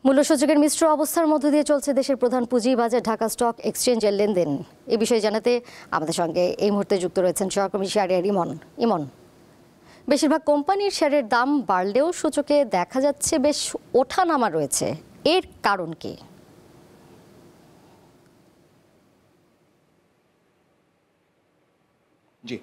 মূল্যসূচকের মিশ্র অবস্থার মধ্য দিয়ে চলছে দেশের প্রধান পুঁজিবাজার ঢাকা স্টক এক্সচেঞ্জের লেনদেন। এ বিষয়ে জানাতে আমাদের সঙ্গে এই মুহূর্তে যুক্ত রয়েছেন সহকর্মী শাহরিয়ার ইমন। বেশিরভাগ কোম্পানির শেয়ারের দাম বাড়লেও সূচকে দেখা যাচ্ছে বেশ ওঠানামা রয়েছে, এর কারণ কি? জি,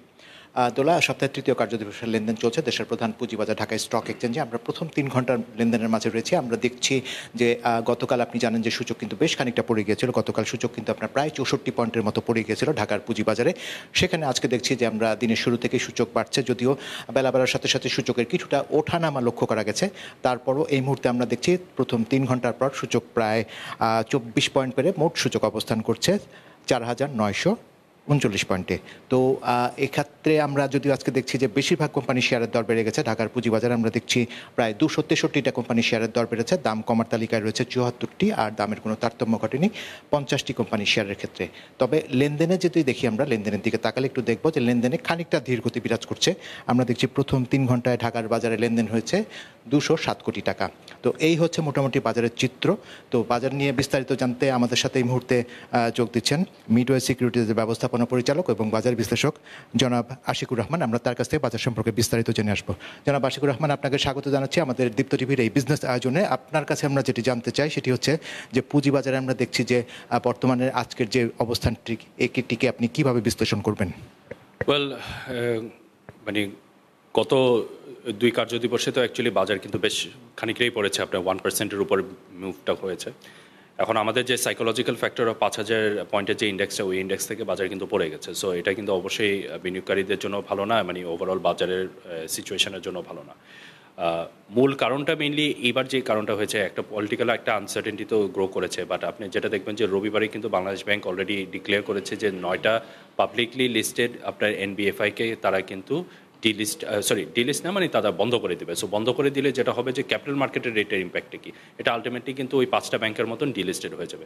দোলা সপ্তাহের তৃতীয় কার্যদিবসের লেনদেন চলছে দেশের প্রধান পুঁজিবাজার ঢাকা স্টক এক্সচেঞ্জে। আমরা প্রথম 3 ঘন্টার লেনদেনের মাঝে রয়েছি। আমরা দেখছি যে গতকাল আপনি জানেন যে সূচক কিন্তু বেশ খানিকটা পড়ে গিয়েছিল। গতকাল সূচক কিন্তু আপনার প্রায় 64 পয়েন্টের মতো পড়ে গিয়েছিল ঢাকার পুঁজিবাজারে। সেখানে আজকে দেখছি যে আমরা দিনের শুরু থেকে সূচক বাড়ছে, যদিও বেলা বাড়ার সাথে সাথে সূচকের কিছুটা ওঠানামা লক্ষ্য করা গেছে। তারপরও এই মুহূর্তে আমরা দেখছি প্রথম 3 ঘন্টার পর সূচক প্রায় 24 পয়েন্ট পেরে মোট সূচক অবস্থান করছে 4939 পয়েন্টে। তো এক্ষেত্রে আমরা যদি আজকে দেখছি যে বেশিরভাগ কোম্পানির শেয়ারের দর বেড়ে গেছে ঢাকার পুঁজিবাজারে। আমরা দেখছি প্রায় 263টা কোম্পানির শেয়ারের দর বেড়েছে। দাম কমার তালিকায় রয়েছে 74টি, আর দামের কোনো তারতম্য ঘটেনি 50টি কোম্পানির শেয়ারের ক্ষেত্রে। তবে লেনদেনে যদি দেখি, আমরা লেনদেনের দিকে তাকালে একটু দেখব যে লেনদেনে খানিকটা ধীরগতি বিরাজ করছে। আমরা দেখছি প্রথম 3 ঘন্টায় ঢাকার বাজারে লেনদেন হয়েছে 207 কোটি টাকা। তো এই হচ্ছে মোটামুটি বাজারের চিত্র। তো বাজার নিয়ে বিস্তারিত জানতে আমাদের সাথে এই মুহূর্তে যোগ দিচ্ছেন মিডওয়ে সিকিউরিটিজের ব্যবস্থাপনা পরিচালক এবং বাজার বিশ্লেষক জনাব আশিকুর রহমান। আমরা তার কাছ থেকে বাজার সম্পর্কে বিস্তারিত জেনে আসবো। জনাব আশিকুর রহমান, আপনাকে স্বাগত জানাচ্ছি আমাদের দীপ্ত টিভির এই বিজনেস আয়োজনে। আপনার কাছে আমরা যেটি জানতে চাই সেটি হচ্ছে যে পুঁজিবাজারে আমরা দেখছি যে বর্তমানে আজকের যে অবস্থানটি, এটিকে আপনি কিভাবে বিশ্লেষণ করবেন? মানে গত 2 কার্যদিবসে তো অ্যাকচুয়ালি বাজার কিন্তু বেশ খানিকটাই পড়েছে, আপনার 1%-এর উপর মুভটা হয়েছে। এখন আমাদের যে সাইকোলজিক্যাল ফ্যাক্টর অফ 5000 পয়েন্টের যে ইন্ডেক্সটা, ওই ইন্ডেক্স থেকে বাজার কিন্তু পড়ে গেছে। সো এটা কিন্তু অবশ্যই বিনিয়োগকারীদের জন্য ভালো না, মানে ওভারঅল বাজারের সিচুয়েশনের জন্য ভালো না। মূল কারণটা মেইনলি এবার যে কারণটা হয়েছে, একটা পলিটিক্যাল একটা আনসার্টেনিটি তো গ্রো করেছে। বাট আপনি যেটা দেখবেন যে রবিবারে কিন্তু বাংলাদেশ ব্যাংক অলরেডি ডিক্লেয়ার করেছে যে 9টা পাবলিকলি লিস্টেড আপনার এনবিএফআইকে তারা কিন্তু ডিলিস্ট না, মানে তারা বন্ধ করে দেবে। সো বন্ধ করে দিলে যেটা হবে যে ক্যাপিটাল মার্কেটের রেটের ইম্প্যাক্টে কি, এটা আলটিমেটলি কিন্তু ওই 5টা ব্যাংকের মতন ডিলিস্টেড হয়ে যাবে।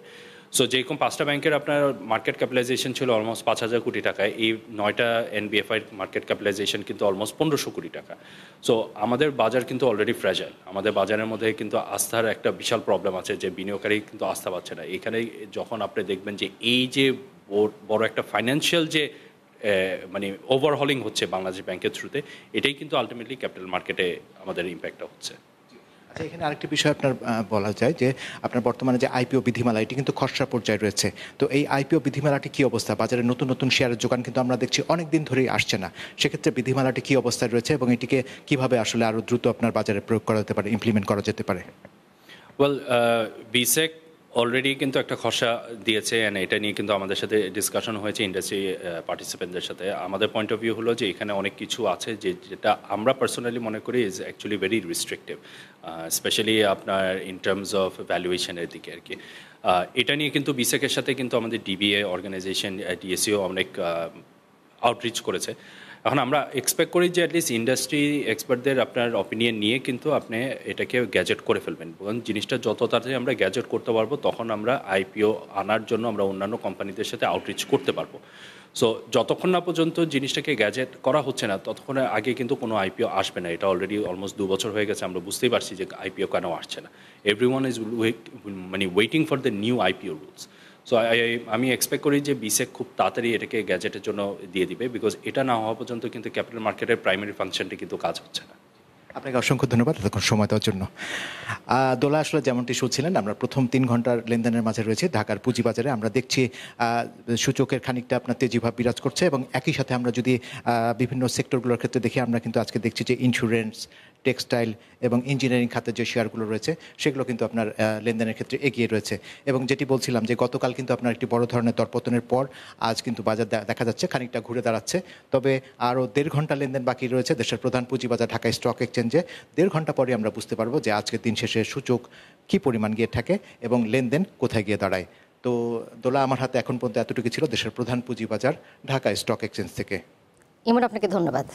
সো যেরকম 5টা ব্যাংকের আপনার মার্কেট ক্যাপিটালাইজেশন ছিল অলমোস্ট 5000 কোটি টাকায়, এই 9টা এনবিএফআই মার্কেট ক্যাপিটালাইজেশন কিন্তু অলমোস্ট 1500 কোটি টাকা। সো আমাদের বাজার কিন্তু অলরেডি ফ্র্যাজাইল। আমাদের বাজারের মধ্যে কিন্তু আস্থার একটা বিশাল প্রবলেম আছে, যে বিনিয়োগকারী কিন্তু আস্থা পাচ্ছে না। এখানে যখন আপনি দেখবেন যে এই যে বড় একটা ফাইন্যান্সিয়াল যে মানে ওভারহলিং হচ্ছে বাংলাদেশ ব্যাংকের থ্রুতে, এটাই কিন্তু আলটিমেটলি ক্যাপিটাল মার্কেটে আমাদের ইম্প্যাক্টটা হচ্ছে। আচ্ছা, এখানে আরেকটি বিষয় আপনার বলা যায় যে আপনার বর্তমানে যে আইপিও বিধিমালা, এটি কিন্তু খসড়া পর্যায়ে রয়েছে। তো এই আইপিও বিধিমালাটি কী অবস্থা? বাজারে নতুন নতুন শেয়ারের যোগান কিন্তু আমরা দেখছি অনেক দিন ধরেই আসছে না। সেক্ষেত্রে বিধিমালাটি কী অবস্থায় রয়েছে এবং এটিকে কীভাবে আসলে আরও দ্রুত আপনার বাজারে প্রয়োগ করা যেতে পারে, ইমপ্লিমেন্ট করা যেতে পারে? বিসেক অলরেডি কিন্তু একটা খসড়া দিয়েছে, অ্যান্ড এটা নিয়ে কিন্তু আমাদের সাথে ডিসকাশন হয়েছে ইন্ডাস্ট্রি পার্টিসিপেন্টদের সাথে। আমাদের পয়েন্ট অফ ভিউ হলো যে এখানে অনেক কিছু আছে যেটা আমরা পার্সোনালি মনে করি ইজ অ্যাকচুয়ালি ভেরি রিস্ট্রিকটিভ, স্পেশালি আপনার ইন টার্মস অফ ভ্যালুয়েশনের দিকে আর কি। এটা নিয়ে কিন্তু বিসেকের সাথে কিন্তু আমাদের ডিবিএ অর্গানাইজেশন, ডিএসিও অনেক আউটরিচ করেছে। এখন আমরা এক্সপেক্ট করি যে অ্যাটলিস্ট ইন্ডাস্ট্রি এক্সপার্টদের আপনার অপিনিয়ন নিয়ে কিন্তু আপনি এটাকে গ্যাজেট করে ফেলবেন, এবং জিনিসটা যত তাড়াতাড়ি আমরা গ্যাজেট করতে পারবো তখন আমরা আইপিও আনার জন্য আমরা অন্যান্য কোম্পানিদের সাথে আউটরিচ করতে পারবো। সো যতক্ষণ না পর্যন্ত জিনিসটাকে গ্যাজেট করা হচ্ছে না, ততক্ষণ আগে কিন্তু কোনো আইপিও আসবে না। এটা অলরেডি অলমোস্ট 2 বছর হয়ে গেছে, আমরা বুঝতেই পারছি যে আইপিও কেন আসছে না। Everyone is waiting for the new IPO rules. So আমি এক্সপেক্ট করি যে বিসেক খুব তাড়াতাড়ি এটাকে গ্যাজেটের জন্য দিয়ে দিবে, বিকজ এটা না হওয়া পর্যন্ত কিন্তু ক্যাপিটাল মার্কেটের প্রাইমারি ফাংশনটি কিন্তু কাজ হচ্ছে না। আপনাকে অসংখ্য ধন্যবাদ এতক্ষণ সময় দেওয়ার জন্য। দোলা, আসলে যেমনটি শুনছিলেন, আমরা প্রথম 3 ঘন্টার লেনদেনের মাঝে রয়েছে ঢাকার পুঁজিবাজারে। আমরা দেখছি সূচকের খানিকটা আপনার তেজিভাব বিরাজ করছে, এবং একই সাথে আমরা যদি বিভিন্ন সেক্টরগুলোর ক্ষেত্রে দেখি, আমরা কিন্তু আজকে দেখছি যে ইন্স্যুরেন্স, টেক্সটাইল এবং ইঞ্জিনিয়ারিং খাতের যে শেয়ারগুলো রয়েছে সেগুলো কিন্তু আপনার লেনদেনের ক্ষেত্রে এগিয়ে রয়েছে। এবং যেটি বলছিলাম যে গতকাল কিন্তু আপনার একটি বড় ধরনের দরপতনের পর আজ কিন্তু বাজার দেখা যাচ্ছে খানিকটা ঘুরে দাঁড়াচ্ছে। তবে আরও 1.5 ঘন্টা লেনদেন বাকি রয়েছে দেশের প্রধান পুঁজিবাজার ঢাকা স্টক এক্সচেঞ্জে। 1.5 ঘন্টা পরে আমরা বুঝতে পারবো যে আজকের দিন শেষে সূচক কী পরিমাণ গিয়ে থাকে এবং লেনদেন কোথায় গিয়ে দাঁড়ায়। তো দোলা, আমার হাতে এখন পর্যন্ত এতটুকু ছিল দেশের প্রধান পুঁজিবাজার ঢাকা স্টক এক্সচেঞ্জ থেকে। ইমন, আপনাকে ধন্যবাদ।